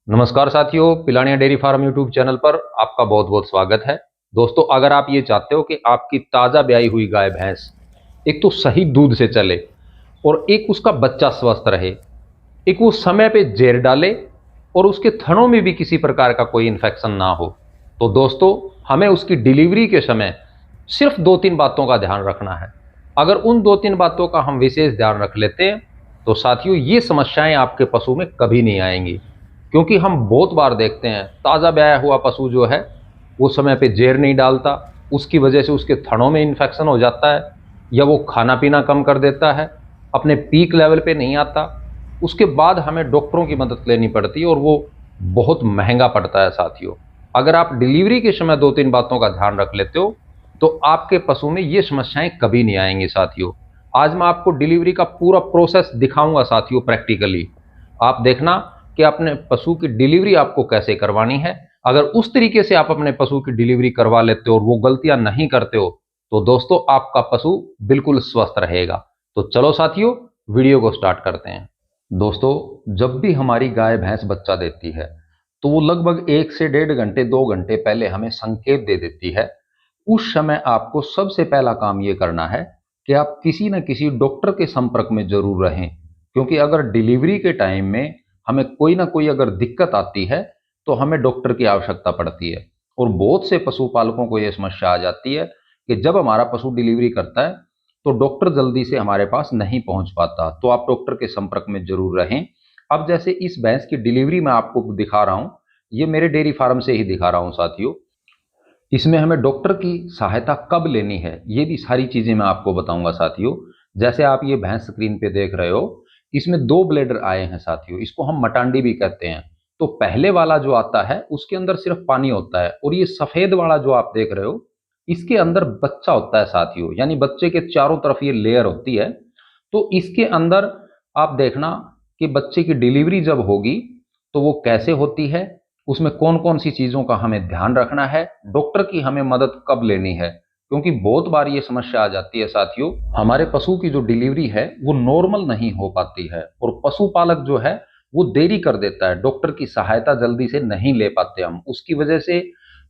नमस्कार साथियों, Pilania dairy farm YouTube channel पर आपका बहुत बहुत स्वागत है। दोस्तों, अगर आप ये चाहते हो कि आपकी ताज़ा ब्याई हुई गाय भैंस एक तो सही दूध से चले और एक उसका बच्चा स्वस्थ रहे, एक वो समय पे जेर डाले और उसके थनों में भी किसी प्रकार का कोई इन्फेक्शन ना हो, तो दोस्तों हमें उसकी डिलीवरी के समय सिर्फ 2-3 बातों का ध्यान रखना है। अगर उन 2-3 बातों का हम विशेष ध्यान रख लेते हैं तो साथियों ये समस्याएं आपके पशु में कभी नहीं आएंगी। क्योंकि हम बहुत बार देखते हैं ताज़ा ब्याया हुआ पशु जो है वो समय पे जेर नहीं डालता, उसकी वजह से उसके थनों में इन्फेक्शन हो जाता है, या वो खाना पीना कम कर देता है, अपने पीक लेवल पे नहीं आता। उसके बाद हमें डॉक्टरों की मदद लेनी पड़ती है और वो बहुत महंगा पड़ता है साथियों। अगर आप डिलीवरी के समय 2-3 बातों का ध्यान रख लेते हो तो आपके पशु में ये समस्याएं कभी नहीं आएंगी साथियों। आज मैं आपको डिलीवरी का पूरा प्रोसेस दिखाऊंगा साथियों प्रैक्टिकली। आप देखना कि अपने पशु की डिलीवरी आपको कैसे करवानी है। अगर उस तरीके से आप अपने पशु की डिलीवरी करवा लेते हो और वो गलतियां नहीं करते हो तो दोस्तों आपका पशु बिल्कुल स्वस्थ रहेगा। तो चलो साथियों, वीडियो को स्टार्ट करते हैं। दोस्तों, जब भी हमारी गाय भैंस बच्चा देती है तो वो लगभग 1 से 1.5 घंटे 2 घंटे पहले हमें संकेत दे देती है। उस समय आपको सबसे पहला काम ये करना है कि आप किसी न किसी डॉक्टर के संपर्क में जरूर रहें। क्योंकि अगर डिलीवरी के टाइम में हमें कोई ना कोई अगर दिक्कत आती है तो हमें डॉक्टर की आवश्यकता पड़ती है। और बहुत से पशुपालकों को यह समस्या आ जाती है कि जब हमारा पशु डिलीवरी करता है तो डॉक्टर जल्दी से हमारे पास नहीं पहुंच पाता। तो आप डॉक्टर के संपर्क में जरूर रहें। अब जैसे इस भैंस की डिलीवरी मैं आपको दिखा रहा हूं, ये मेरे डेयरी फार्म से ही दिखा रहा हूं साथियों। इसमें हमें डॉक्टर की सहायता कब लेनी है ये भी सारी चीजें मैं आपको बताऊंगा साथियों। जैसे आप ये भैंस स्क्रीन पे देख रहे हो, इसमें 2 ब्लेडर आए हैं साथियों, इसको हम मटांडी भी कहते हैं। तो पहले वाला जो आता है उसके अंदर सिर्फ पानी होता है, और ये सफेद वाला जो आप देख रहे हो इसके अंदर बच्चा होता है साथियों, यानी बच्चे के चारों तरफ ये लेयर होती है। तो इसके अंदर आप देखना कि बच्चे की डिलीवरी जब होगी तो वो कैसे होती है, उसमें कौन कौन सी चीजों का हमें ध्यान रखना है, डॉक्टर की हमें मदद कब लेनी है। क्योंकि बहुत बार ये समस्या आ जाती है साथियों, हमारे पशु की जो डिलीवरी है वो नॉर्मल नहीं हो पाती है और पशुपालक जो है वो देरी कर देता है, डॉक्टर की सहायता जल्दी से नहीं ले पाते हम, उसकी वजह से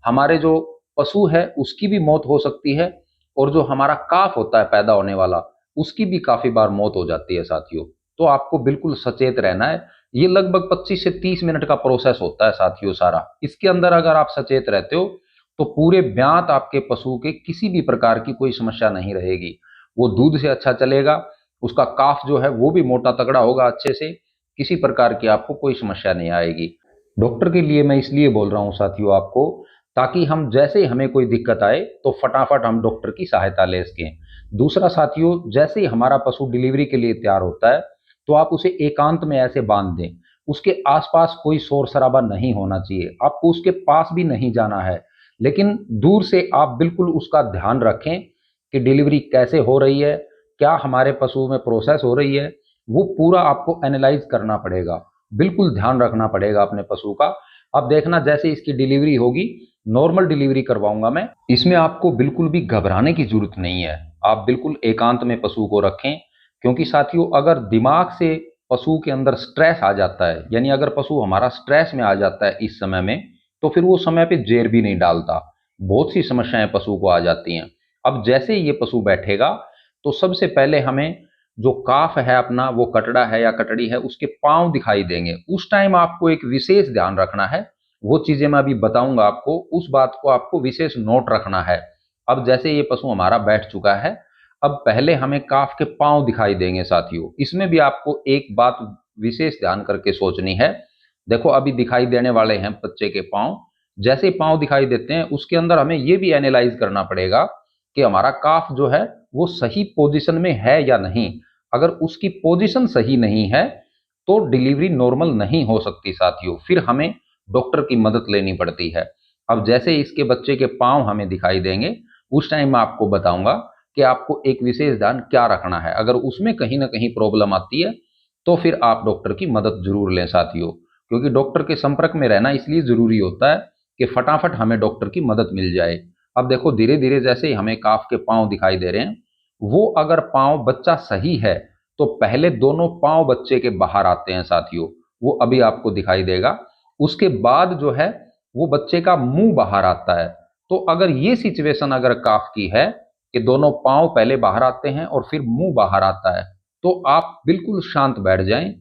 हमारे जो पशु है उसकी भी मौत हो सकती है, और जो हमारा काफ होता है पैदा होने वाला उसकी भी काफी बार मौत हो जाती है साथियों। तो आपको बिल्कुल सचेत रहना है। ये लगभग 25 से 30 मिनट का प्रोसेस होता है साथियों सारा। इसके अंदर अगर आप सचेत रहते हो तो पूरे ब्यात आपके पशु के किसी भी प्रकार की कोई समस्या नहीं रहेगी। वो दूध से अच्छा चलेगा, उसका काफ जो है वो भी मोटा तगड़ा होगा अच्छे से, किसी प्रकार की आपको कोई समस्या नहीं आएगी। डॉक्टर के लिए मैं इसलिए बोल रहा हूं साथियों आपको, ताकि हम जैसे ही हमें कोई दिक्कत आए तो फटाफट हम डॉक्टर की सहायता ले सकें। दूसरा साथियों, जैसे ही हमारा पशु डिलीवरी के लिए तैयार होता है तो आप उसे एकांत में ऐसे बांध दें, उसके आसपास कोई शोर शराबा नहीं होना चाहिए, आपको उसके पास भी नहीं जाना है, लेकिन दूर से आप बिल्कुल उसका ध्यान रखें कि डिलीवरी कैसे हो रही है, क्या हमारे पशु में प्रोसेस हो रही है, वो पूरा आपको एनालाइज करना पड़ेगा, बिल्कुल ध्यान रखना पड़ेगा अपने पशु का। अब देखना जैसे इसकी डिलीवरी होगी, नॉर्मल डिलीवरी करवाऊंगा मैं, इसमें आपको बिल्कुल भी घबराने की जरूरत नहीं है। आप बिल्कुल एकांत में पशु को रखें। क्योंकि साथियों अगर दिमाग से पशु के अंदर स्ट्रेस आ जाता है, यानी अगर पशु हमारा स्ट्रेस में आ जाता है इस समय में, तो फिर वो समय पे जेर भी नहीं डालता, बहुत सी समस्याएं पशु को आ जाती हैं। अब जैसे ही ये पशु बैठेगा तो सबसे पहले हमें जो काफ है अपना, वो कटड़ा है या कटड़ी है, उसके पांव दिखाई देंगे। उस टाइम आपको एक विशेष ध्यान रखना है, वो चीजें मैं अभी बताऊंगा आपको, उस बात को आपको विशेष नोट रखना है। अब जैसे ये पशु हमारा बैठ चुका है, अब पहले हमें काफ के पांव दिखाई देंगे साथियों। इसमें भी आपको एक बात विशेष ध्यान करके सोचनी है। देखो अभी दिखाई देने वाले हैं बच्चे के पांव। जैसे पांव दिखाई देते हैं उसके अंदर हमें यह भी एनालाइज करना पड़ेगा कि हमारा काफ जो है वो सही पोजीशन में है या नहीं। अगर उसकी पोजीशन सही नहीं है तो डिलीवरी नॉर्मल नहीं हो सकती साथियों, फिर हमें डॉक्टर की मदद लेनी पड़ती है। अब जैसे इसके बच्चे के पांव हमें दिखाई देंगे उस टाइम मैं आपको बताऊंगा कि आपको एक विशेष ध्यान क्या रखना है। अगर उसमें कहीं ना कहीं प्रॉब्लम आती है तो फिर आप डॉक्टर की मदद जरूर लें साथियों। क्योंकि डॉक्टर के संपर्क में रहना इसलिए जरूरी होता है कि फटाफट हमें डॉक्टर की मदद मिल जाए। अब देखो धीरे धीरे जैसे ही हमें काफ के पांव दिखाई दे रहे हैं, वो अगर पांव बच्चा सही है तो पहले दोनों पांव बच्चे के बाहर आते हैं साथियों, वो अभी आपको दिखाई देगा। उसके बाद जो है वो बच्चे का मुंह बाहर आता है। तो अगर ये सिचुएशन अगर काफ की है कि दोनों पांव पहले बाहर आते हैं और फिर मुंह बाहर आता है, तो आप बिल्कुल शांत बैठ जाएं,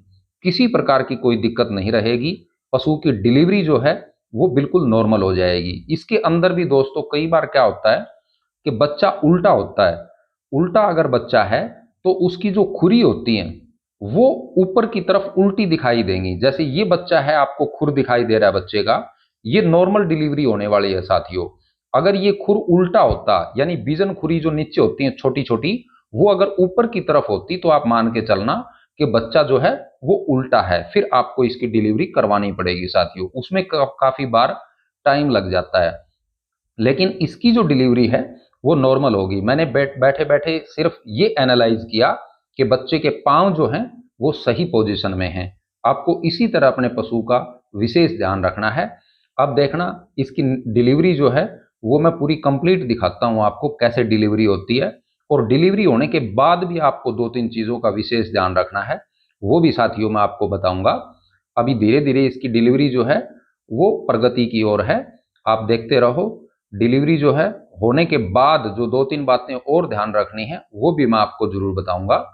किसी प्रकार की कोई दिक्कत नहीं रहेगी। पशु की डिलीवरी जो है वो बिल्कुल नॉर्मल हो जाएगी। इसके अंदर भी दोस्तों कई बार क्या होता है कि बच्चा उल्टा होता है। उल्टा अगर बच्चा है तो उसकी जो खुरी होती है वो ऊपर की तरफ उल्टी दिखाई देंगी। जैसे ये बच्चा है, आपको खुर दिखाई दे रहा है बच्चे का, ये नॉर्मल डिलीवरी होने वाली है साथियों। अगर ये खुर उल्टा होता, यानी बीजन खुरी जो नीचे होती है छोटी छोटी, वो अगर ऊपर की तरफ होती, तो आप मान के चलना कि बच्चा जो है वो उल्टा है। फिर आपको इसकी डिलीवरी करवानी पड़ेगी साथियों, उसमें काफी बार टाइम लग जाता है। लेकिन इसकी जो डिलीवरी है वो नॉर्मल होगी। मैंने बैठे बैठे सिर्फ ये एनालाइज किया कि बच्चे के पांव जो हैं वो सही पोजीशन में हैं। आपको इसी तरह अपने पशु का विशेष ध्यान रखना है। अब देखना इसकी डिलीवरी जो है वो मैं पूरी कंप्लीट दिखाता हूँ आपको कैसे डिलीवरी होती है। और डिलीवरी होने के बाद भी आपको 2-3 चीज़ों का विशेष ध्यान रखना है, वो भी साथियों मैं आपको बताऊंगा। अभी धीरे धीरे इसकी डिलीवरी जो है वो प्रगति की ओर है, आप देखते रहो। डिलीवरी जो है होने के बाद जो 2-3 बातें और ध्यान रखनी है वो भी मैं आपको जरूर बताऊंगा।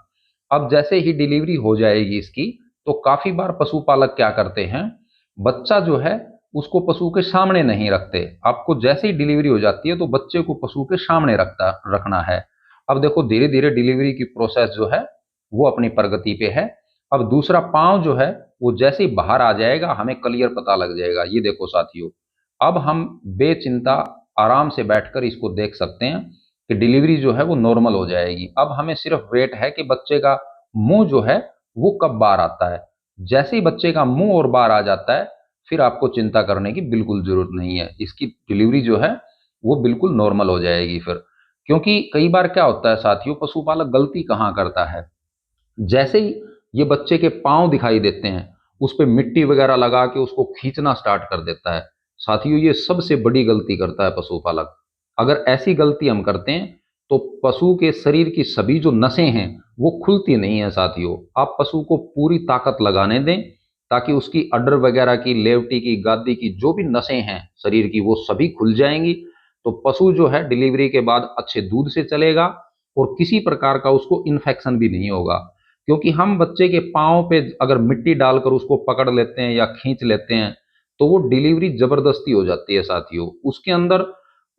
अब जैसे ही डिलीवरी हो जाएगी इसकी, तो काफी बार पशुपालक क्या करते हैं, बच्चा जो है उसको पशु के सामने नहीं रखते। आपको जैसे ही डिलीवरी हो जाती है तो बच्चे को पशु के सामने रखना है। अब देखो धीरे धीरे डिलीवरी की प्रोसेस जो है वो अपनी प्रगति पे है। अब दूसरा पांव जो है वो जैसे ही बाहर आ जाएगा हमें क्लियर पता लग जाएगा। ये देखो साथियों, अब हम बेचिंता आराम से बैठकर इसको देख सकते हैं कि डिलीवरी जो है वो नॉर्मल हो जाएगी। अब हमें सिर्फ वेट है कि बच्चे का मुंह जो है वो कब बाहर आता है। जैसे ही बच्चे का मुंह और बाहर आ जाता है, फिर आपको चिंता करने की बिल्कुल जरूरत नहीं है, इसकी डिलीवरी जो है वो बिल्कुल नॉर्मल हो जाएगी फिर। क्योंकि कई बार क्या होता है साथियों, पशुपालक गलती कहाँ करता है, जैसे ही ये बच्चे के पांव दिखाई देते हैं उस पर मिट्टी वगैरह लगा के उसको खींचना स्टार्ट कर देता है। साथियों ये सबसे बड़ी गलती करता है पशुपालक। अगर ऐसी गलती हम करते हैं तो पशु के शरीर की सभी जो नसें हैं वो खुलती नहीं है साथियों। आप पशु को पूरी ताकत लगाने दें ताकि उसकी अडर वगैरह की, लेवटी की, गादी की जो भी नसें हैं शरीर की वो सभी खुल जाएंगी। तो पशु जो है डिलीवरी के बाद अच्छे दूध से चलेगा और किसी प्रकार का उसको इन्फेक्शन भी नहीं होगा। क्योंकि हम बच्चे के पाँव पे अगर मिट्टी डालकर उसको पकड़ लेते हैं या खींच लेते हैं तो वो डिलीवरी जबरदस्ती हो जाती है साथियों। उसके अंदर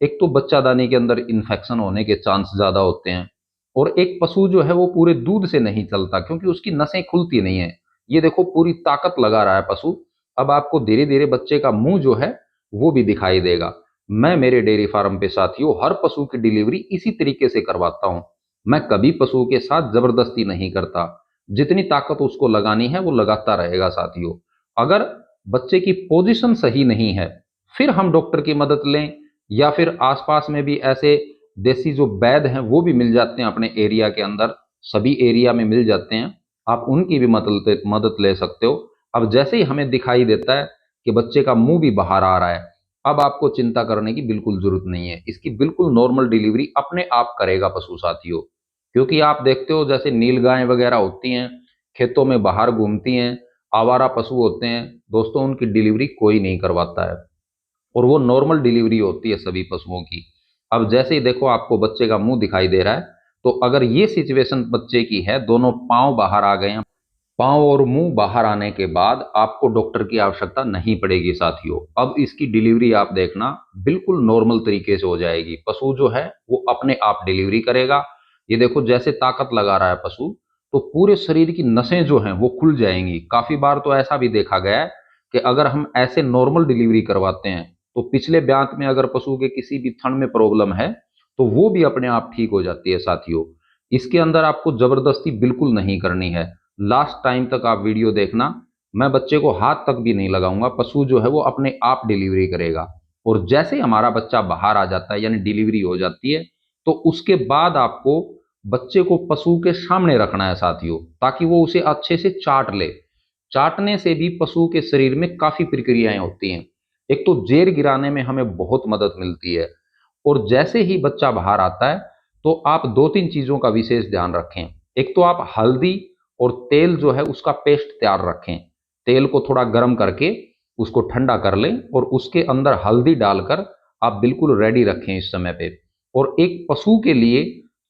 एक तो बच्चादानी के अंदर इन्फेक्शन होने के चांस ज्यादा होते हैं, और एक पशु जो है वो पूरे दूध से नहीं चलता क्योंकि उसकी नसें खुलती नहीं है। ये देखो पूरी ताकत लगा रहा है पशु। अब आपको धीरे धीरे बच्चे का मुंह जो है वो भी दिखाई देगा। मैं मेरे डेयरी फार्म पे साथियों हर पशु की डिलीवरी इसी तरीके से करवाता हूँ। मैं कभी पशु के साथ जबरदस्ती नहीं करता। जितनी ताकत उसको लगानी है वो लगाता रहेगा साथियों। अगर बच्चे की पोजीशन सही नहीं है फिर हम डॉक्टर की मदद लें, या फिर आसपास में भी ऐसे देसी जो वैद्य हैं वो भी मिल जाते हैं अपने एरिया के अंदर, सभी एरिया में मिल जाते हैं, आप उनकी भी मदद ले सकते हो। अब जैसे ही हमें दिखाई देता है कि बच्चे का मुंह भी बाहर आ रहा है, अब आपको चिंता करने की बिल्कुल जरूरत नहीं है। इसकी बिल्कुल नॉर्मल डिलीवरी अपने आप करेगा पशु साथियों। क्योंकि आप देखते हो जैसे नीलगायें वगैरह होती हैं, खेतों में बाहर घूमती हैं, आवारा पशु होते हैं दोस्तों, उनकी डिलीवरी कोई नहीं करवाता है और वो नॉर्मल डिलीवरी होती है सभी पशुओं की। अब जैसे ही देखो आपको बच्चे का मुंह दिखाई दे रहा है, तो अगर ये सिचुएशन बच्चे की है, दोनों पांव बाहर आ गए हैं, पांव और मुंह बाहर आने के बाद आपको डॉक्टर की आवश्यकता नहीं पड़ेगी साथियों। अब इसकी डिलीवरी आप देखना बिल्कुल नॉर्मल तरीके से हो जाएगी। पशु जो है वो अपने आप डिलीवरी करेगा। ये देखो जैसे ताकत लगा रहा है पशु, तो पूरे शरीर की नसें जो हैं वो खुल जाएंगी। काफी बार तो ऐसा भी देखा गया है कि अगर हम ऐसे नॉर्मल डिलीवरी करवाते हैं तो पिछले ब्यांत में अगर पशु के किसी भी थन में प्रॉब्लम है तो वो भी अपने आप ठीक हो जाती है साथियों। इसके अंदर आपको जबरदस्ती बिल्कुल नहीं करनी है। लास्ट टाइम तक आप वीडियो देखना, मैं बच्चे को हाथ तक भी नहीं लगाऊंगा, पशु जो है वो अपने आप डिलीवरी करेगा। और जैसे हमारा बच्चा बाहर आ जाता है यानी डिलीवरी हो जाती है, तो उसके बाद आपको बच्चे को पशु के सामने रखना है साथियों, ताकि वो उसे अच्छे से चाट ले। चाटने से भी पशु के शरीर में काफी प्रक्रियाएं होती हैं। एक तो जेर गिराने में हमें बहुत मदद मिलती है। और जैसे ही बच्चा बाहर आता है तो आप 2-3 चीजों का विशेष ध्यान रखें। एक तो आप हल्दी और तेल जो है उसका पेस्ट तैयार रखें। तेल को थोड़ा गर्म करके उसको ठंडा कर लें और उसके अंदर हल्दी डालकर आप बिल्कुल रेडी रखें इस समय पे। और एक पशु के लिए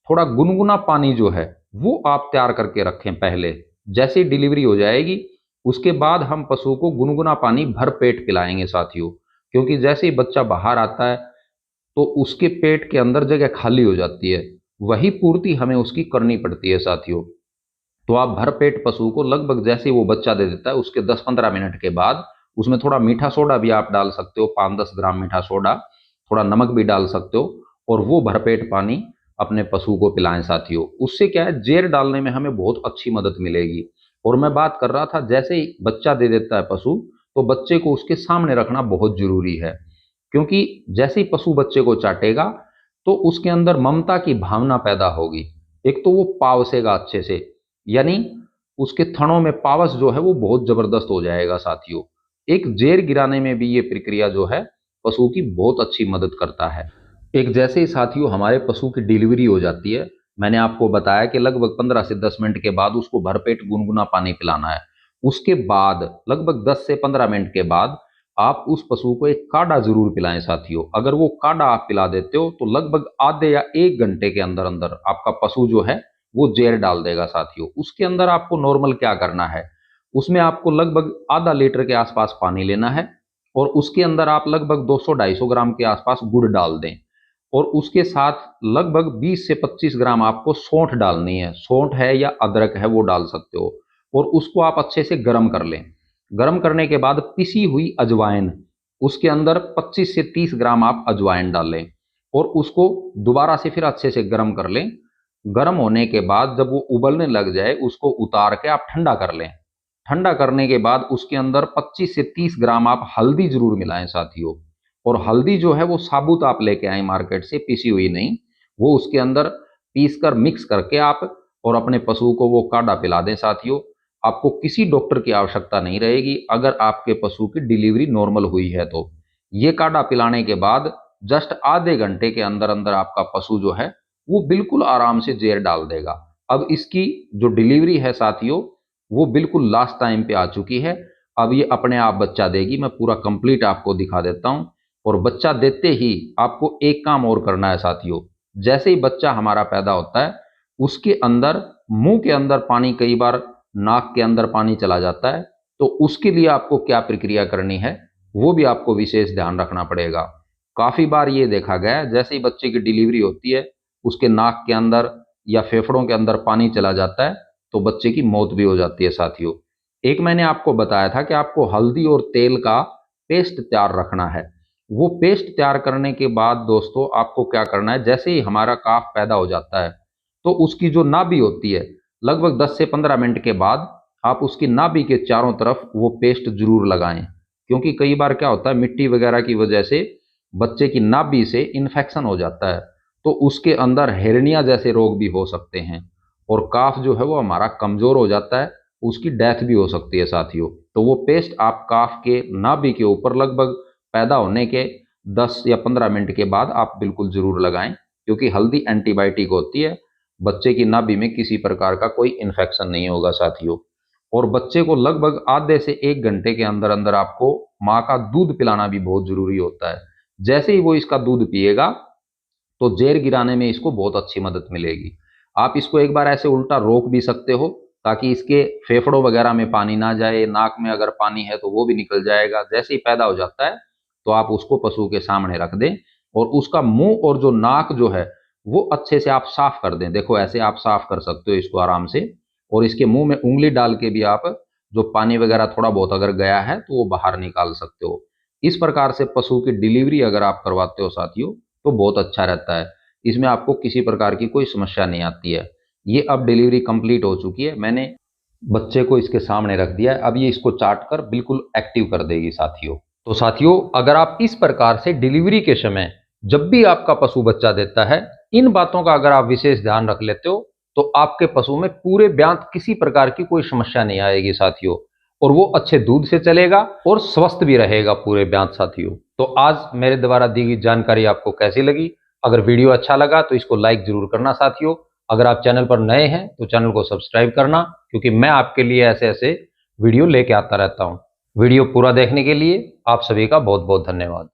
थोड़ा गुनगुना पानी जो है वो आप तैयार करके रखें पहले। जैसे ही डिलीवरी हो जाएगी उसके बाद हम पशु को गुनगुना पानी भर पेट पिलाएंगे साथियों, क्योंकि जैसे ही बच्चा बाहर आता है तो उसके पेट के अंदर जगह खाली हो जाती है, वही पूर्ति हमें उसकी करनी पड़ती है साथियों। तो आप भर पेट पशु को लगभग जैसे ही वो बच्चा दे देता है उसके 10-15 मिनट के बाद उसमें थोड़ा मीठा सोडा भी आप डाल सकते हो, 5-10 ग्राम मीठा सोडा, थोड़ा नमक भी डाल सकते हो, और वो भरपेट पानी अपने पशु को पिलाएं साथियों। उससे क्या है, जेर डालने में हमें बहुत अच्छी मदद मिलेगी। और मैं बात कर रहा था जैसे ही बच्चा दे देता है पशु तो बच्चे को उसके सामने रखना बहुत जरूरी है, क्योंकि जैसे ही पशु बच्चे को चाटेगा तो उसके अंदर ममता की भावना पैदा होगी। एक तो वो पावसेगा अच्छे से, यानी उसके थनों में पावस जो है वो बहुत जबरदस्त हो जाएगा साथियों। एक जेर गिराने में भी ये प्रक्रिया जो है पशु की बहुत अच्छी मदद करता है। एक जैसे ही साथियों हमारे पशु की डिलीवरी हो जाती है, मैंने आपको बताया कि लगभग 15 से 10 मिनट के बाद उसको भरपेट गुनगुना पानी पिलाना है। उसके बाद लगभग 10 से 15 मिनट के बाद आप उस पशु को एक काढ़ा जरूर पिलाएं साथियों। अगर वो काढ़ा आप पिला देते हो तो लगभग आधे या 1 घंटे के अंदर अंदर आपका पशु जो है वो जेर डाल देगा साथियों। उसके अंदर आपको नॉर्मल क्या करना है, उसमें आपको लगभग आधा लीटर के आसपास पानी लेना है और उसके अंदर आप लगभग 200-250 ग्राम के आसपास गुड़ डाल दें, और उसके साथ लगभग 20 से 25 ग्राम आपको सौंठ डालनी है। सौंठ है या अदरक है वो डाल सकते हो, और उसको आप अच्छे से गर्म कर लें। गर्म करने के बाद पिसी हुई अजवाइन, उसके अंदर 25 से 30 ग्राम आप अजवाइन डालें और उसको दोबारा से फिर अच्छे से गर्म कर लें। गर्म होने के बाद जब वो उबलने लग जाए उसको उतार के आप ठंडा कर लें। ठंडा करने के बाद उसके अंदर 25 से 30 ग्राम आप हल्दी जरूर मिलाएं साथियों। और हल्दी जो है वो साबुत आप लेके आए मार्केट से, पीसी हुई नहीं। वो उसके अंदर पीस कर मिक्स करके आप और अपने पशु को वो काढ़ा पिला दें साथियों। आपको किसी डॉक्टर की आवश्यकता नहीं रहेगी अगर आपके पशु की डिलीवरी नॉर्मल हुई है तो। ये काढ़ा पिलाने के बाद जस्ट आधे घंटे के अंदर अंदर आपका पशु जो है वो बिल्कुल आराम से जेर डाल देगा। अब इसकी जो डिलीवरी है साथियों वो बिल्कुल लास्ट टाइम पे आ चुकी है। अब ये अपने आप बच्चा देगी। मैं पूरा कंप्लीट आपको दिखा देता हूं। और बच्चा देते ही आपको एक काम और करना है साथियों। जैसे ही बच्चा हमारा पैदा होता है उसके अंदर मुंह के अंदर पानी, कई बार नाक के अंदर पानी चला जाता है, तो उसके लिए आपको क्या प्रक्रिया करनी है वो भी आपको विशेष ध्यान रखना पड़ेगा। काफी बार ये देखा गया है जैसे ही बच्चे की डिलीवरी होती है उसके नाक के अंदर या फेफड़ों के अंदर पानी चला जाता है तो बच्चे की मौत भी हो जाती है साथियों। एक मैंने आपको बताया था कि आपको हल्दी और तेल का पेस्ट तैयार रखना है। वो पेस्ट तैयार करने के बाद दोस्तों आपको क्या करना है, जैसे ही हमारा काफ पैदा हो जाता है तो उसकी जो नाभि होती है लगभग 10 से 15 मिनट के बाद आप उसकी नाभि के चारों तरफ वो पेस्ट जरूर लगाएं, क्योंकि कई बार क्या होता है मिट्टी वगैरह की वजह से बच्चे की नाभि से इन्फेक्शन हो जाता है, तो उसके अंदर हेर्निया जैसे रोग भी हो सकते हैं और काफ जो है वो हमारा कमजोर हो जाता है, उसकी डेथ भी हो सकती है साथियों। तो वो पेस्ट आप काफ के नाभि के ऊपर लगभग पैदा होने के 10 या 15 मिनट के बाद आप बिल्कुल जरूर लगाएं, क्योंकि हल्दी एंटीबायोटिक होती है। बच्चे की नाभि में किसी प्रकार का कोई इन्फेक्शन नहीं होगा साथियों। और बच्चे को लगभग आधे से 1 घंटे के अंदर अंदर आपको माँ का दूध पिलाना भी बहुत जरूरी होता है। जैसे ही वो इसका दूध पिएगा तो जेर गिराने में इसको बहुत अच्छी मदद मिलेगी। आप इसको एक बार ऐसे उल्टा रोक भी सकते हो ताकि इसके फेफड़ों वगैरह में पानी ना जाए। नाक में अगर पानी है तो वो भी निकल जाएगा। जैसे ही पैदा हो जाता है तो आप उसको पशु के सामने रख दें और उसका मुंह और जो नाक जो है वो अच्छे से आप साफ कर दें। देखो ऐसे आप साफ कर सकते हो इसको आराम से, और इसके मुंह में उंगली डाल के भी आप जो पानी वगैरह थोड़ा बहुत अगर गया है तो वो बाहर निकाल सकते हो। इस प्रकार से पशु की डिलीवरी अगर आप करवाते हो साथियों तो बहुत अच्छा रहता है। इसमें आपको किसी प्रकार की कोई समस्या नहीं आती है। ये अब डिलीवरी कंप्लीट हो चुकी है, मैंने बच्चे को इसके सामने रख दिया है। अब ये इसको चाट कर बिल्कुल एक्टिव कर देगी साथियों। तो साथियों अगर आप इस प्रकार से डिलीवरी के समय जब भी आपका पशु बच्चा देता है इन बातों का अगर आप विशेष ध्यान रख लेते हो तो आपके पशु में पूरे ब्यांत किसी प्रकार की कोई समस्या नहीं आएगी साथियों, और वो अच्छे दूध से चलेगा और स्वस्थ भी रहेगा पूरे ब्यांत साथियों। तो आज मेरे द्वारा दी गई जानकारी आपको कैसी लगी? अगर वीडियो अच्छा लगा तो इसको लाइक जरूर करना साथियों। अगर आप चैनल पर नए हैं तो चैनल को सब्सक्राइब करना, क्योंकि मैं आपके लिए ऐसे ऐसे वीडियो लेके आता रहता हूं। वीडियो पूरा देखने के लिए आप सभी का बहुत बहुत धन्यवाद।